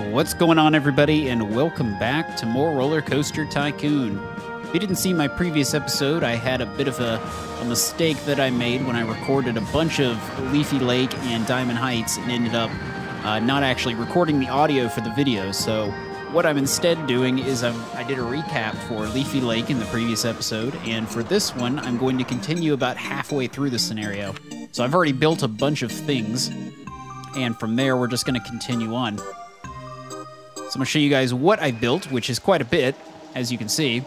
What's going on, everybody, and welcome back to more RollerCoaster Tycoon. If you didn't see my previous episode, I had a bit of a mistake that I made when I recorded a bunch of Leafy Lake and Diamond Heights and ended up not actually recording the audio for the video. So what I'm instead doing is I did a recap for Leafy Lake in the previous episode, and for this one, I'm going to continue about halfway through the scenario. So I've already built a bunch of things, and from there, we're just going to continue on. So I'm going to show you guys what I built, which is quite a bit, as you can see.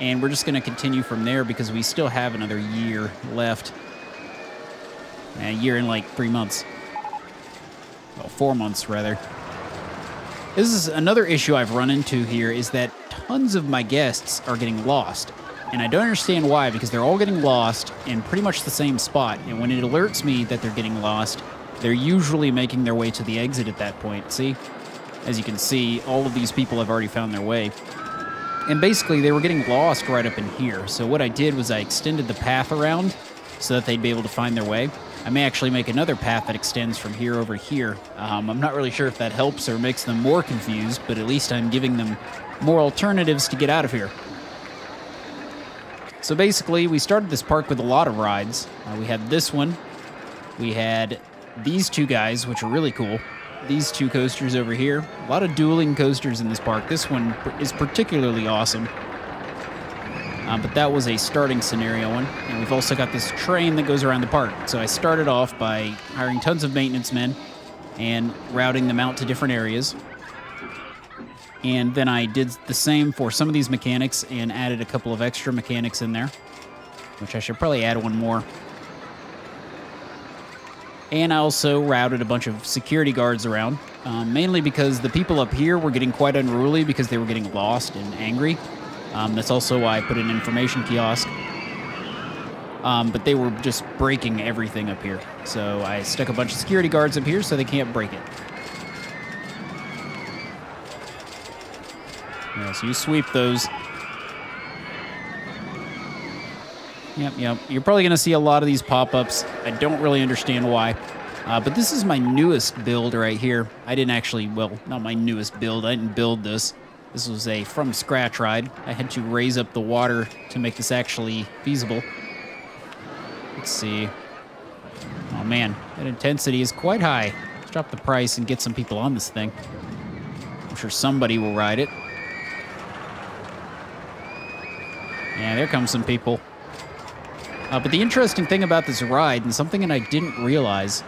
And we're just going to continue from there because we still have another year left. A year and like 3 months. Well, 4 months, rather. This is another issue I've run into here, is that tons of my guests are getting lost. And I don't understand why, because they're all getting lost in pretty much the same spot. And when it alerts me that they're getting lost, they're usually making their way to the exit at that point. See? As you can see, all of these people have already found their way. And basically, they were getting lost right up in here. So what I did was I extended the path around so that they'd be able to find their way. I may actually make another path that extends from here over here. I'm not really sure if that helps or makes them more confused, but at least I'm giving them more alternatives to get out of here. So basically, we started this park with a lot of rides. We had this one. We had these two guys, which are really cool. These two coasters over here. A lot of dueling coasters in this park. This one is particularly awesome. But that was a starting scenario one. And we've also got this train that goes around the park. So I started off by hiring tons of maintenance men and routing them out to different areas. And then I did the same for some of these mechanics and added a couple of extra mechanics in there, which I should probably add one more. And I also routed a bunch of security guards around, mainly because the people up here were getting quite unruly because they were getting lost and angry. That's also why I put an information kiosk. But they were just breaking everything up here. So I stuck a bunch of security guards up here so they can't break it. Yeah, so you sweep those. Yep. You're probably going to see a lot of these pop-ups. I don't really understand why. But this is my newest build right here. I didn't actually, well, not my newest build. I didn't build this. This was a from-scratch ride. I had to raise up the water to make this actually feasible. Let's see. Oh, man. That intensity is quite high. Let's drop the price and get some people on this thing. I'm sure somebody will ride it. Yeah, there comes some people. But the interesting thing about this ride, and something that I didn't realize,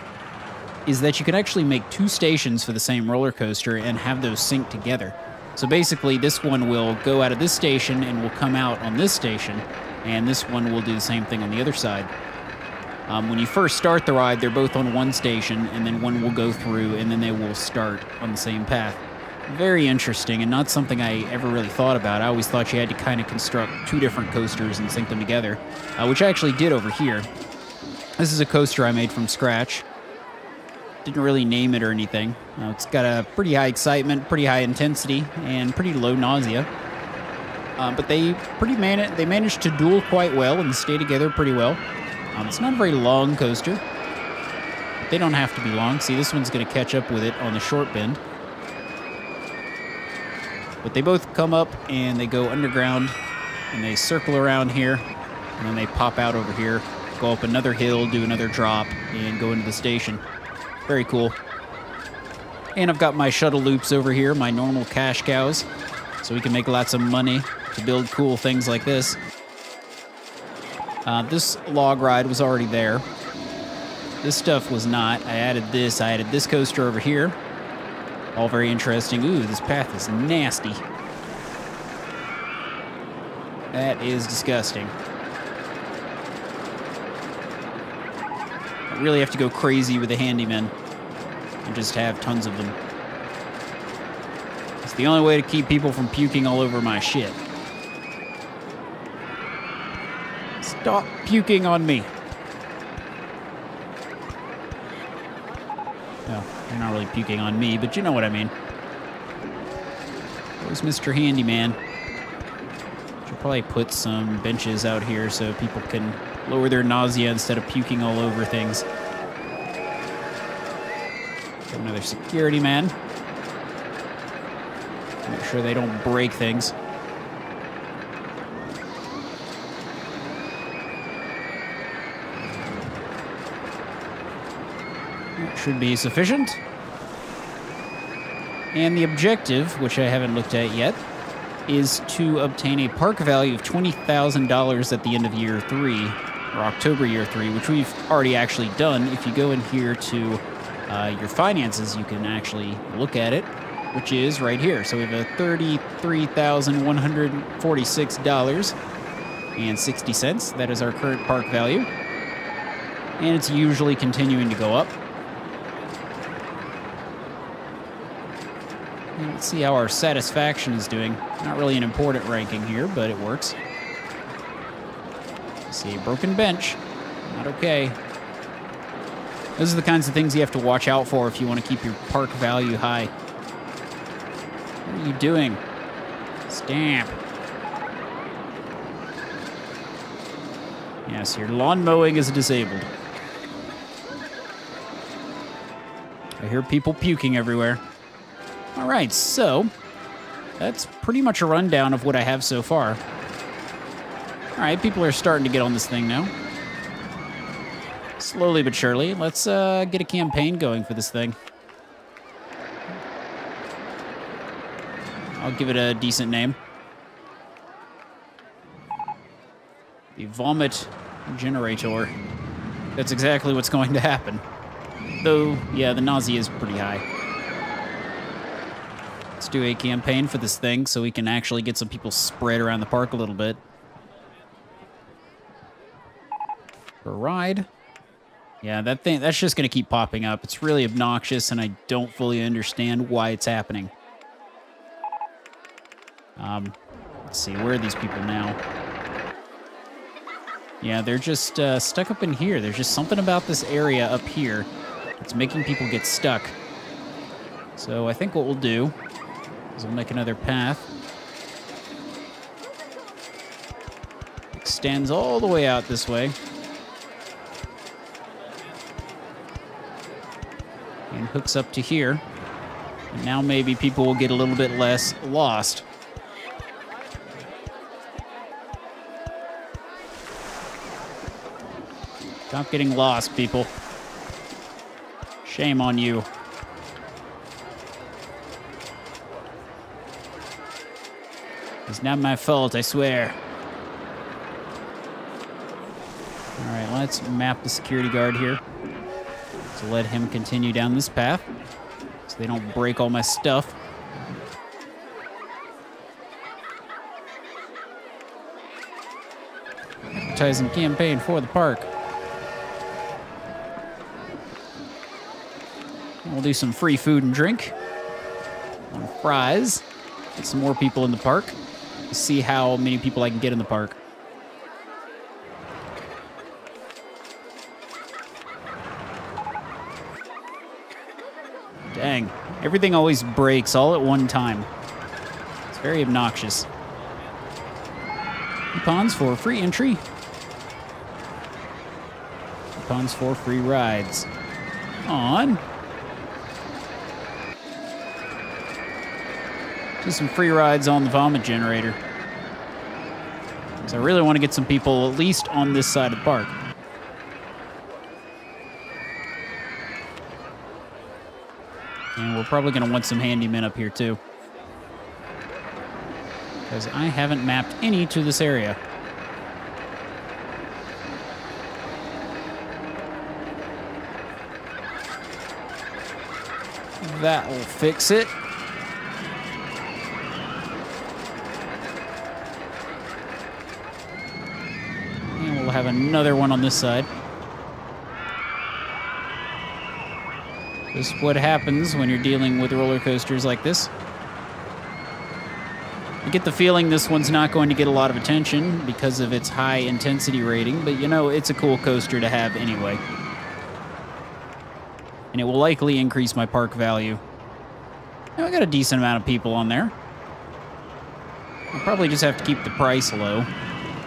is that you can actually make two stations for the same roller coaster and have those sync together. So basically, this one will go out of this station and will come out on this station, and this one will do the same thing on the other side. When you first start the ride, they're both on one station, and then one will go through, and then they will start on the same path. Very interesting, and not something I ever really thought about. I always thought you had to kind of construct two different coasters and sync them together, which I actually did over here. This is a coaster I made from scratch. Didn't really name it or anything. It's got a pretty high excitement, pretty high intensity, and pretty low nausea. But they managed to duel quite well and stay together pretty well. It's not a very long coaster. They don't have to be long. See, this one's going to catch up with it on the short bend. But they both come up and they go underground and they circle around here and then they pop out over here, go up another hill, do another drop, and go into the station. Very cool. And I've got my shuttle loops over here, my normal cash cows, so we can make lots of money to build cool things like this. This log ride was already there. This stuff was not. I added this coaster over here. All very interesting. Ooh, this path is nasty. That is disgusting. I really have to go crazy with the handymen and just have tons of them. It's the only way to keep people from puking all over my shit. Stop puking on me. Well, you're not really puking on me, but you know what I mean. Where's Mr. Handyman? Should probably put some benches out here so people can lower their nausea instead of puking all over things. Got another security man. Make sure they don't break things. That should be sufficient. And the objective, which I haven't looked at yet, is to obtain a park value of $20,000 at the end of year 3, or October year 3, which we've already actually done. If you go in here to your finances, you can actually look at it, which is right here. So we have a $33,146.60. That is our current park value. And it's usually continuing to go up. And let's see how our satisfaction is doing. Not really an important ranking here, but it works. See, a broken bench. Not okay. Those are the kinds of things you have to watch out for if you want to keep your park value high. What are you doing? Stamp. Yes, your lawn mowing is disabled. I hear people puking everywhere. All right, so that's pretty much a rundown of what I have so far. All right, people are starting to get on this thing now. Slowly but surely. Let's get a campaign going for this thing. I'll give it a decent name. The Vomit Generator. That's exactly what's going to happen. Though, yeah, the nausea is pretty high. Let's do a campaign for this thing so we can actually get some people spread around the park a little bit. For a ride. Yeah, that's just going to keep popping up. It's really obnoxious, and I don't fully understand why it's happening. Let's see, where are these people now? Yeah, they're just stuck up in here. There's just something about this area up here that's making people get stuck. So I think what we'll do is we'll make another path. Extends all the way out this way. And hooks up to here. And now maybe people will get a little bit less lost. Stop getting lost, people. Shame on you. It's not my fault, I swear. All right, let's map the security guard here. So let him continue down this path so they don't break all my stuff. Advertising campaign for the park. We'll do some free food and drink. On fries. Get some more people in the park. See how many people I can get in the park. Dang. Everything always breaks all at one time. It's very obnoxious. Coupons for free entry. Coupons for free rides. On. Do some free rides on the Vomit Generator. Because I really want to get some people at least on this side of the park. And we're probably going to want some handymen up here too. Because I haven't mapped any to this area. That will fix it. And we'll have another one on this side. Just what happens when you're dealing with roller coasters like this. I get the feeling this one's not going to get a lot of attention because of its high intensity rating, but you know, it's a cool coaster to have anyway. And it will likely increase my park value. Now, I got a decent amount of people on there. I'll probably just have to keep the price low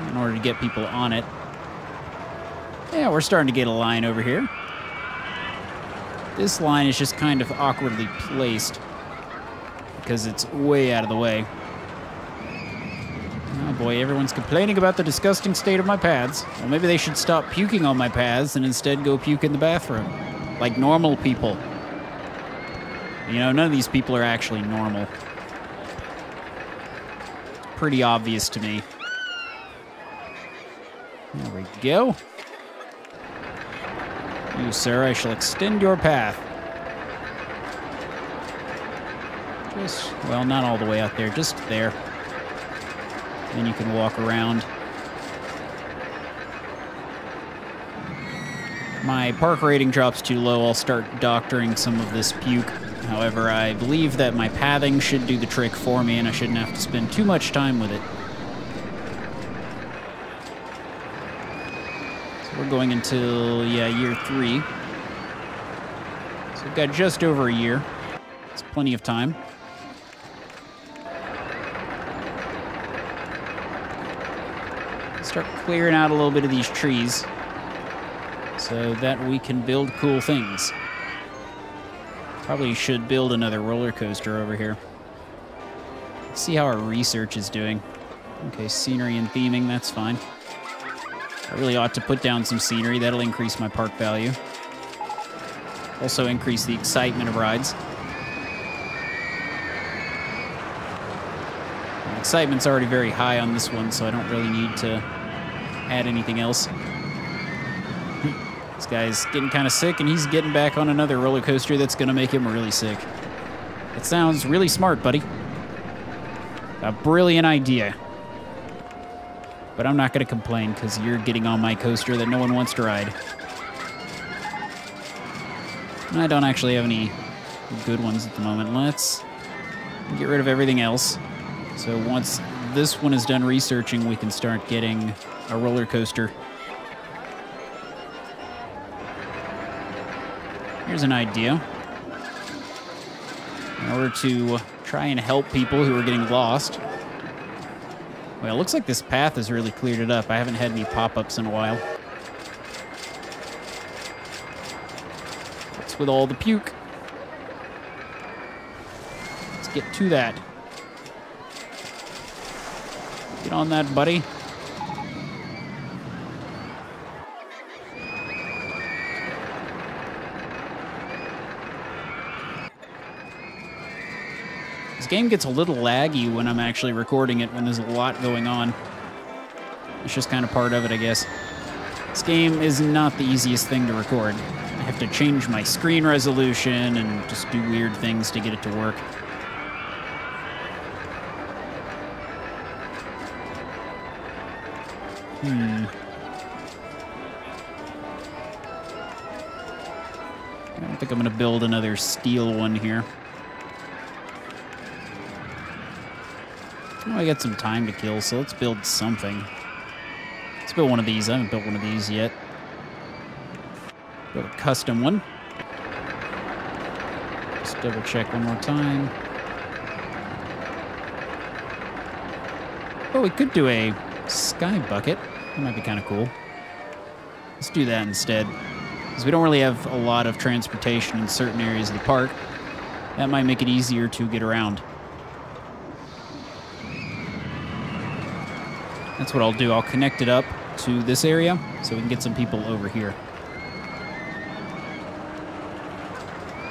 in order to get people on it. Yeah, we're starting to get a line over here. This line is just kind of awkwardly placed because it's way out of the way. Oh boy, everyone's complaining about the disgusting state of my paths. Well, maybe they should stop puking on my paths and instead go puke in the bathroom. Like normal people. You know, none of these people are actually normal. It's pretty obvious to me. There we go. You, sir, I shall extend your path. Just, well, not all the way out there, just there. Then you can walk around. My park rating drops too low, I'll start doctoring some of this puke. However, I believe that my pathing should do the trick for me and I shouldn't have to spend too much time with it. So we're going until, yeah, year 3. So we've got just over a year. It's plenty of time. Start clearing out a little bit of these trees so that we can build cool things. Probably should build another roller coaster over here. Let's see how our research is doing. Okay, scenery and theming, that's fine. I really ought to put down some scenery. That'll increase my park value. Also increase the excitement of rides. The excitement's already very high on this one, so I don't really need to add anything else. This guy's getting kind of sick, and he's getting back on another roller coaster that's going to make him really sick. It sounds really smart, buddy. A brilliant idea. But I'm not going to complain, because you're getting on my coaster that no one wants to ride. And I don't actually have any good ones at the moment. Let's get rid of everything else. So once this one is done researching, we can start getting a roller coaster. Here's an idea. In order to try and help people who are getting lost. Well, it looks like this path has really cleared it up. I haven't had any pop-ups in a while. What's with all the puke? Let's get to that. Get on that, buddy. This game gets a little laggy when I'm actually recording it, when there's a lot going on. It's just kind of part of it, I guess. This game is not the easiest thing to record. I have to change my screen resolution and just do weird things to get it to work. I don't think I'm going to build another steel one here. Oh, I got some time to kill, so let's build something. Let's build one of these. I haven't built one of these yet. Build a custom one. Just double check one more time. Oh, we could do a sky bucket. That might be kind of cool. Let's do that instead. Because we don't really have a lot of transportation in certain areas of the park. That might make it easier to get around. That's what I'll do. I'll connect it up to this area so we can get some people over here.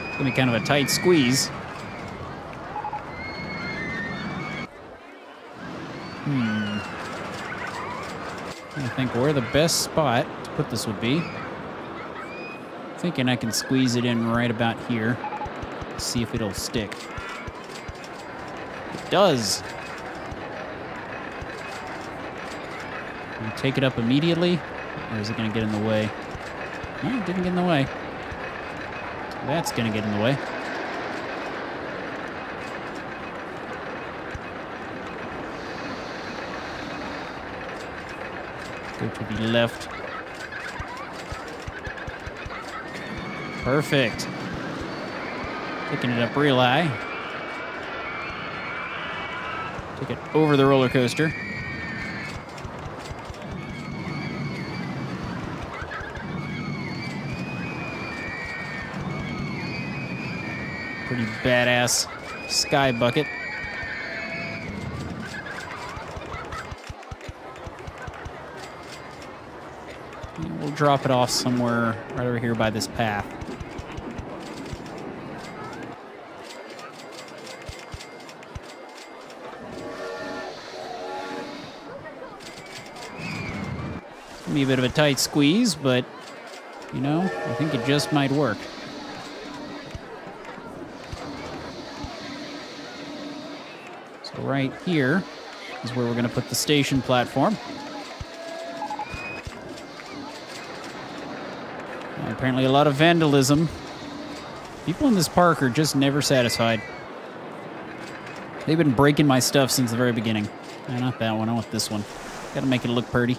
It's going to be kind of a tight squeeze. I think where the best spot to put this would be. Thinking I can squeeze it in right about here. See if it'll stick. It does. Can I take it up immediately? Or is it going to get in the way? No, it didn't get in the way. That's going to get in the way. Go to the left. Perfect. Picking it up real high. Take it over the roller coaster. Pretty badass. sky bucket. And we'll drop it off somewhere right over here by this path. Gonna be a bit of a tight squeeze, but, you know, I think it just might work. So right here is where we're going to put the station platform. And apparently a lot of vandalism. People in this park are just never satisfied. They've been breaking my stuff since the very beginning. Not that one, I want this one. Gotta make it look pretty.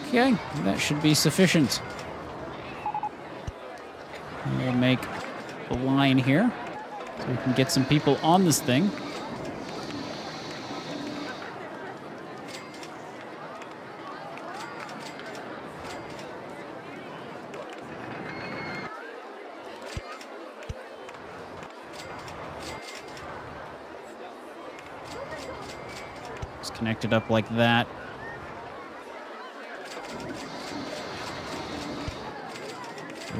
Okay, that should be sufficient. And we'll make a line here so we can get some people on this thing. Just connect it up like that.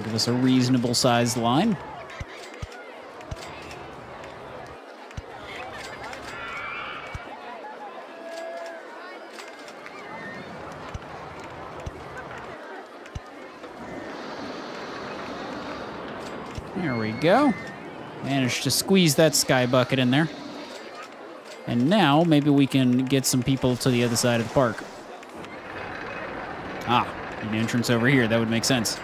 Give us a reasonable sized line. There we go. Managed to squeeze that sky bucket in there. And now maybe we can get some people to the other side of the park. Ah, an entrance over here. That would make sense.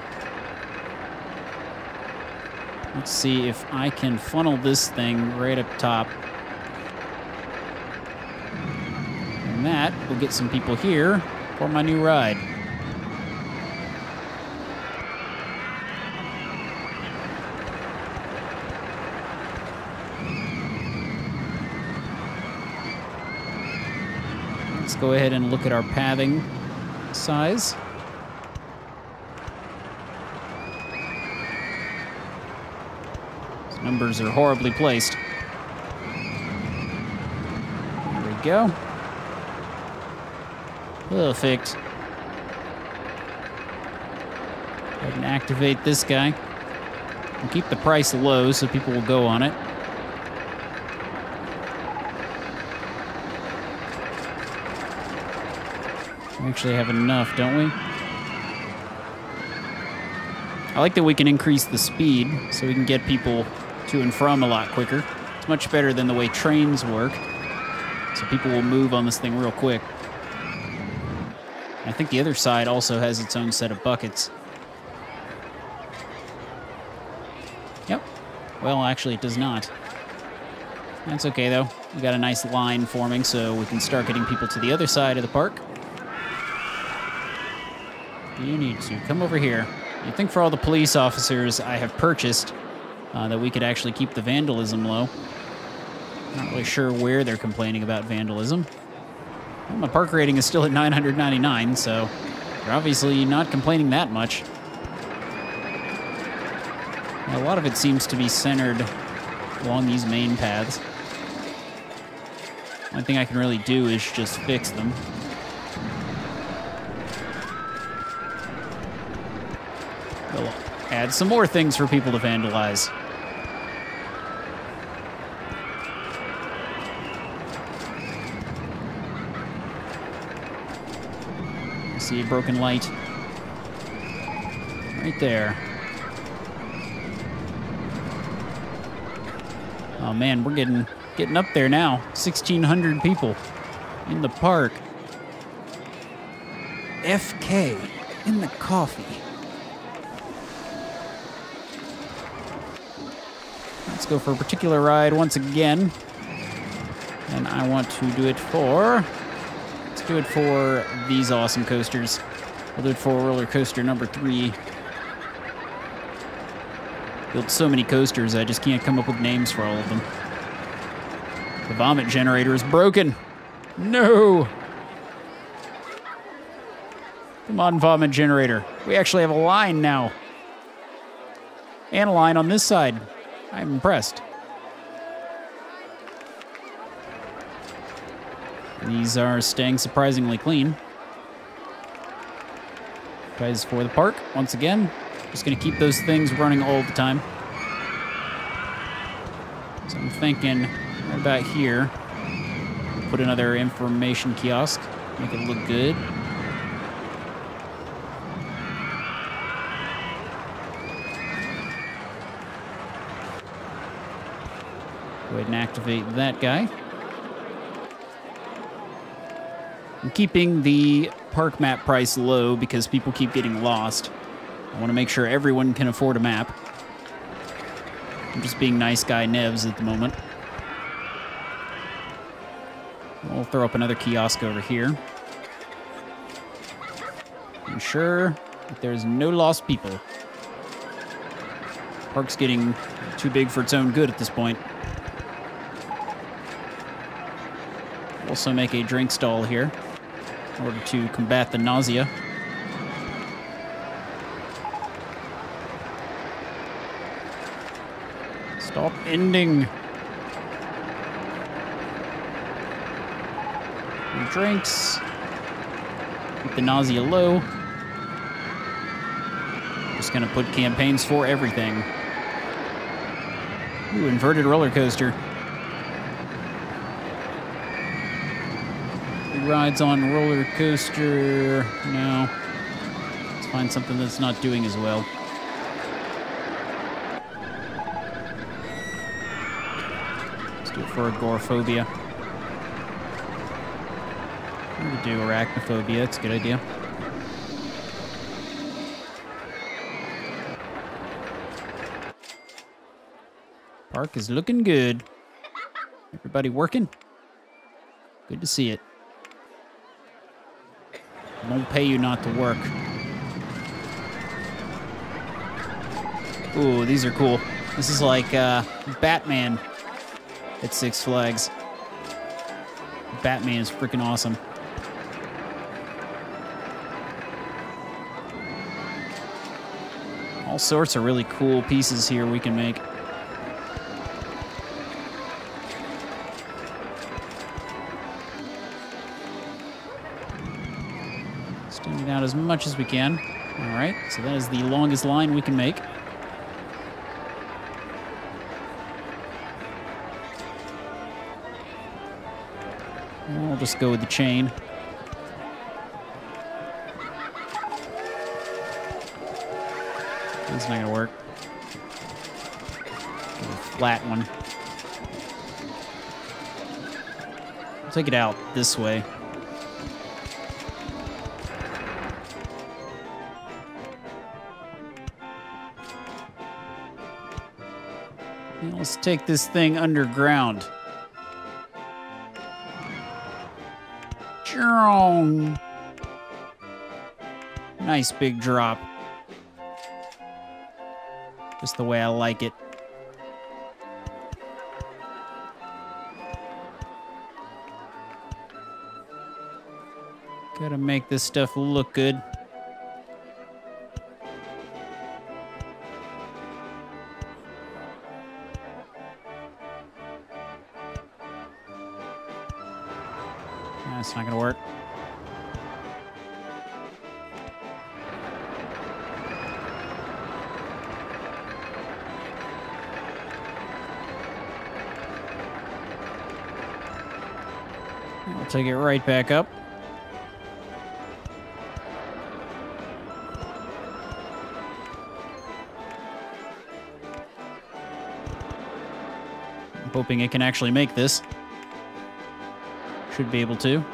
Let's see if I can funnel this thing right up top. And that will get some people here for my new ride. Let's go ahead and look at our pathing size. Numbers are horribly placed. There we go. Perfect. Go ahead and activate this guy. We'll keep the price low so people will go on it. We actually have enough, don't we? I like that we can increase the speed so we can get people to and from a lot quicker. It's much better than the way trains work. So people will move on this thing real quick. I think the other side also has its own set of buckets. Yep. Well, actually, it does not. That's okay, though. We got a nice line forming so we can start getting people to the other side of the park. You need to come over here. You'd think for all the police officers I have purchased that we could actually keep the vandalism low. Not really sure where they're complaining about vandalism. Well, my park rating is still at 999, so they're obviously not complaining that much. A lot of it seems to be centered along these main paths. One thing I can really do is just fix them. We'll add some more things for people to vandalize. See a broken light right there. Oh man, we're getting up there now. 1,600 people in the park. FK in the coffee. Let's go for a particular ride once again. And I want to do it for... Let's do it for these awesome coasters. We'll do it for roller coaster number 3. Built so many coasters, I just can't come up with names for all of them. The vomit generator is broken. No! Come on, vomit generator. We actually have a line now. And a line on this side. I'm impressed. These are staying surprisingly clean. Tries for the park once again. Just going to keep those things running all the time. So I'm thinking right about here, put another information kiosk, make it look good. Go ahead and activate that guy. I'm keeping the park map price low because people keep getting lost. I want to make sure everyone can afford a map. I'm just being nice guy Nevs at the moment. We'll throw up another kiosk over here. Ensure that there's no lost people. Park's getting too big for its own good at this point. Also make a drink stall here in order to combat the nausea. Stop ending. Your drinks. Keep the nausea low. Just gonna put campaigns for everything. Ooh, inverted roller coaster. Rides on roller coaster. No. Let's find something that's not doing as well. Let's do it for agoraphobia. We could do arachnophobia. That's a good idea. Park is looking good. Everybody working? Good to see it. Won't pay you not to work. Ooh, these are cool. This is like Batman at Six Flags. Batman is freaking awesome. All sorts of really cool pieces here we can make. Extend it out as much as we can. All right, so that is the longest line we can make. We'll just go with the chain. That's not gonna work. Get a flat one. I'll take it out this way. And let's take this thing underground. Nice big drop. Just the way I like it. Gotta make this stuff look good. That's not gonna work. I'll take it right back up. I'm hoping it can actually make this. Should be able to.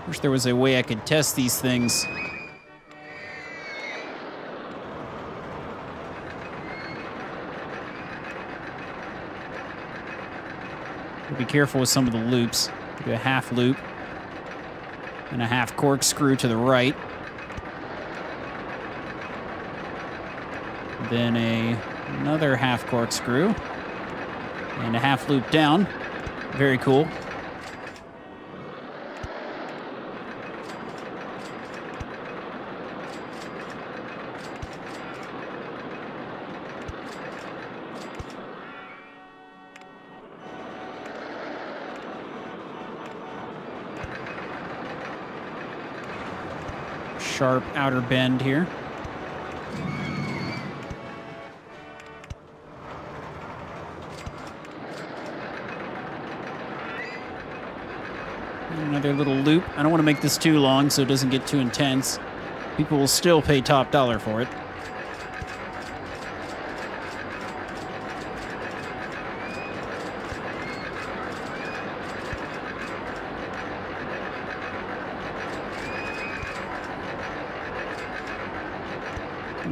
Wish there was a way I could test these things. Be careful with some of the loops. Do a half loop and a half corkscrew to the right. Then another half corkscrew and a half loop down. Very cool. Sharp outer bend here. Another little loop. I don't want to make this too long so it doesn't get too intense. People will still pay top dollar for it.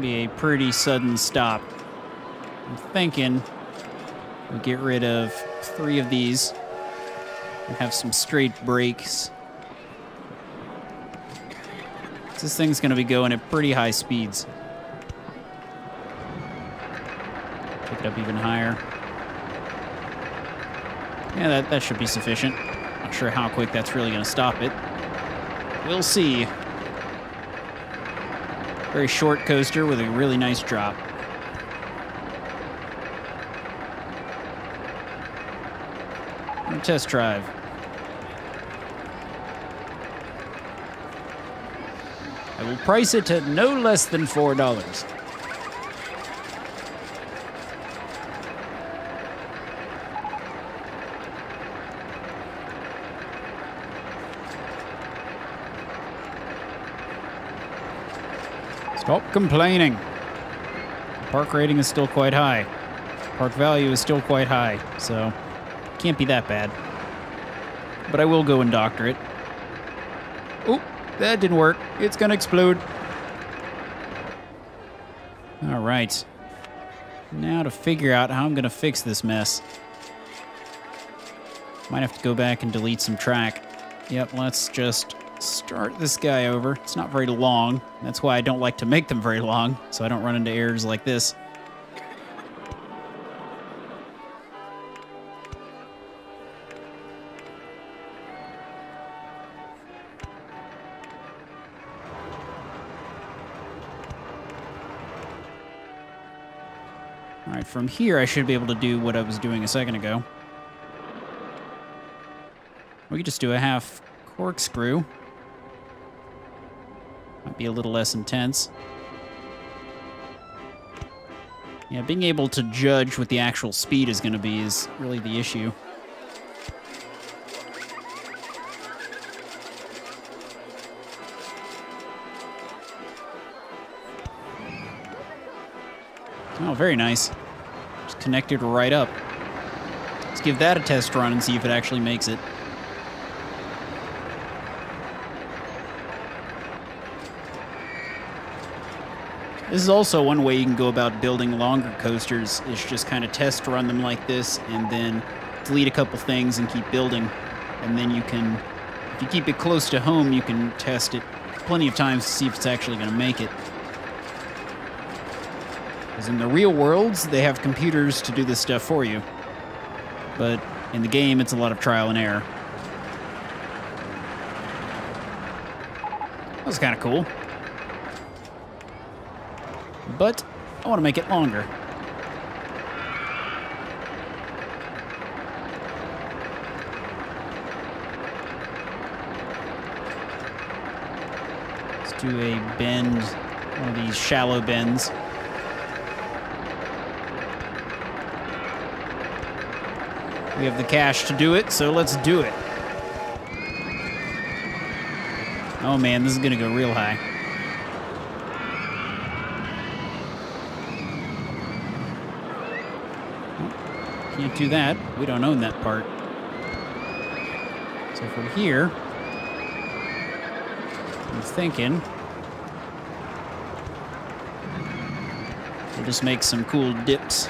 Be a pretty sudden stop. I'm thinking we'll get rid of 3 of these and have some straight brakes. This thing's going to be going at pretty high speeds. Take it up even higher. Yeah, that should be sufficient. Not sure how quick that's really going to stop it. We'll see. Very short coaster with a really nice drop. Test drive. I will price it to no less than $4. Stop complaining. Park rating is still quite high. Park value is still quite high, so can't be that bad. But I will go and doctor it. Oh, that didn't work. It's gonna explode. All right. Now to figure out how I'm gonna fix this mess. Might have to go back and delete some track. Yep, let's just start this guy over. It's not very long. That's why I don't like to make them very long, so I don't run into errors like this. All right, from here I should be able to do what I was doing a second ago. We could just do a half corkscrew. Might be a little less intense. Yeah, being able to judge what the actual speed is going to be is really the issue. Oh, very nice. Just connected right up. Let's give that a test run and see if it actually makes it. This is also one way you can go about building longer coasters, is just kind of test run them like this and then delete a couple things and keep building. And then you can, if you keep it close to home, you can test it plenty of times to see if it's actually going to make it. Because in the real worlds, they have computers to do this stuff for you. But in the game, it's a lot of trial and error. That was kind of cool. But I want to make it longer. Let's do a bend, one of these shallow bends. We have the cash to do it, so let's do it. Oh man, this is gonna go real high. Can't do that. We don't own that part. So from here, I'm thinking we'll just make some cool dips.